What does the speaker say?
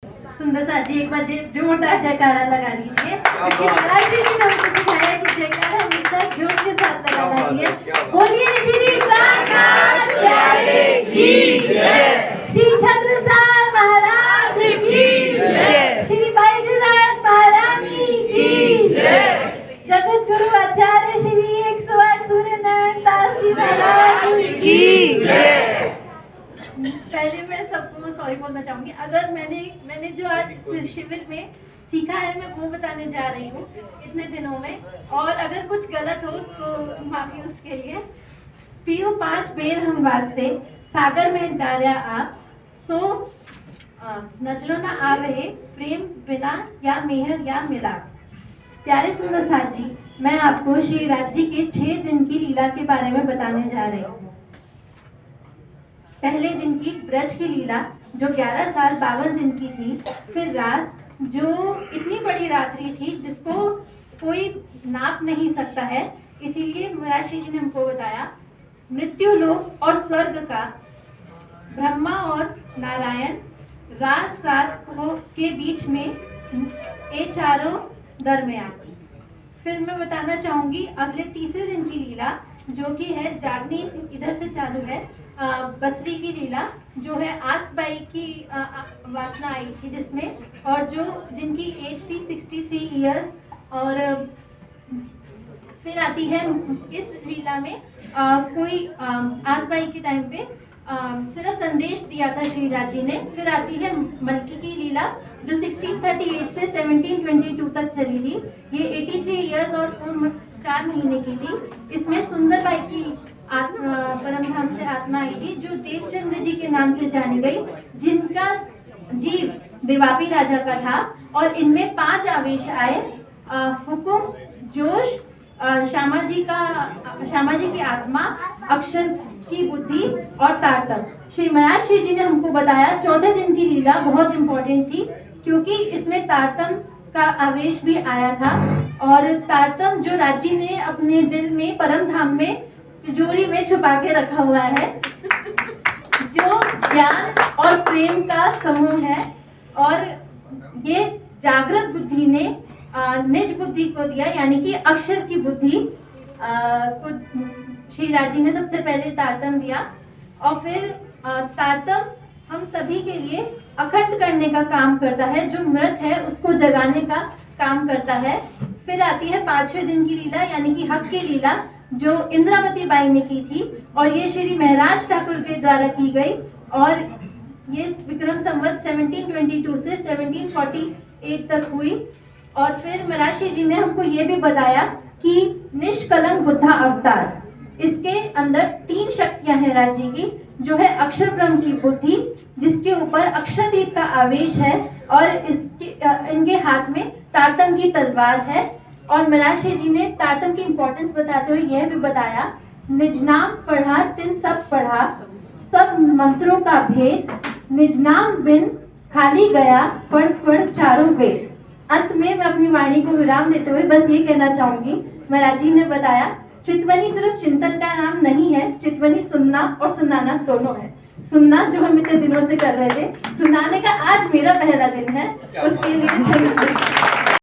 सुंदर सा जी एक बार जोरदार जयकारा लगा दीजिए। राशि जी ने हमको सिखाया कि जयकारा हमेशा जोश के साथ लगाना चाहिए। बोलिए श्री प्राणनाथ प्यारे की जय, श्री छत्रसाल महाराज की जय, श्री बैजनाथ महारानी की जय, जगत गुरु आचार्य श्री 108 सूर्यनारायण दास जी महाराज की जय। पहले मैं सबको सॉरी बोलना चाहूँगी, अगर मैंने जो आज इस शिविर में सीखा है मैं वो बताने जा रही हूँ इतने दिनों में, और अगर कुछ गलत हो तो माफ़ी उसके लिए। पियो 5 बेर हम वास्ते सागर में डालिया आप, सो नजरों ना आवे प्रेम बिना या मेहर या मिलाप। प्यारे सुंदर साथ जी, मैं आपको श्री राज जी के 6 दिन की लीला के बारे में बताने जा रही हूँ। पहले दिन की ब्रज की लीला जो 11 साल 52 दिन की थी, फिर रास जो इतनी बड़ी रात्रि थी जिसको कोई नाप नहीं सकता है, इसीलिए महर्षि जी ने हमको बताया। मृत्यु लोक और स्वर्ग का ब्रह्मा और नारायण रास रात को के बीच में ये चारों दरमियान। फिर मैं बताना चाहूँगी अगले तीसरे दिन की लीला जो कि है जागनी, इधर से चालू है बसरी की लीला, जो है आसबाई की वासना आई थी जिसमें, और जो जिनकी एज थी 63 इयर्स। और फिर आती है इस लीला में कोई आसबाई के टाइम पे सिर्फ संदेश दिया था श्री राज जी ने। फिर आती है मलकी की लीला जो 1638 से 1722 तक चली थी, ये 83 इयर्स और 4 महीने की थी। इसमें सुंदरबाई की परमधाम से आत्मा आई थी जो देवचंद्र जी के नाम से जानी गई, जिनका जीव देवापी राजा का था, और इनमें 5 आवेश आए, हुकुम, जोश, श्यामा जी की आत्मा, अक्षर की बुद्धि और तारतम। श्री महाराज श्री जी ने हमको बताया चौथे दिन की लीला बहुत इंपॉर्टेंट थी क्योंकि इसमें तारतम का आवेश भी आया था, और तारतम जो राज जी ने अपने दिल में परम धाम में तिजोरी में छुपा के रखा हुआ है, जो ज्ञान और प्रेम का समूह है, और ये जागृत बुद्धि ने निज बुद्धि को दिया, यानी कि अक्षर की बुद्धि को श्री राज जी ने सबसे पहले तारतम दिया। और फिर तारतम हम सभी के लिए अखंड करने का काम करता है, जो मृत है उसको जगाने का काम करता है। फिर आती है 5वें दिन की लीला, यानी कि हक की लीला, जो इंद्रावती बाई ने की थी, और ये श्री महराज ठाकुर के द्वारा की गई, और ये विक्रम संवत 1722 से 1748 तक हुई। और फिर महर्षि जी ने हमको ये भी बताया कि निष्कलंक बुद्धा अवतार, इसके अंदर 3 शक्तियां हैं राज जी की, जो है अक्षर ब्रह्म की बुद्धि जिसके ऊपर अक्षरतीत का आवेश है, और इनके हाथ में तारतम की तलवार है। और महर्षि जी ने तारतम की इंपॉर्टेंस बताते हुए यह भी बताया, निज नाम पढ़ा तिन सब पढ़ा, सब मंत्रों का भेद, निज नाम बिन खाली गया पढ़ पढ़ चारों वेद। अंत में मैं अपनी वाणी को विराम देते हुए बस ये कहना चाहूंगी, महाराज जी ने बताया चितवनी सिर्फ चिंतन का नाम नहीं है, चितवनी सुनना और सुनाना दोनों है। सुनना जो हम इतने दिनों से कर रहे थे, सुनाने का आज मेरा पहला दिन है, उसके लिए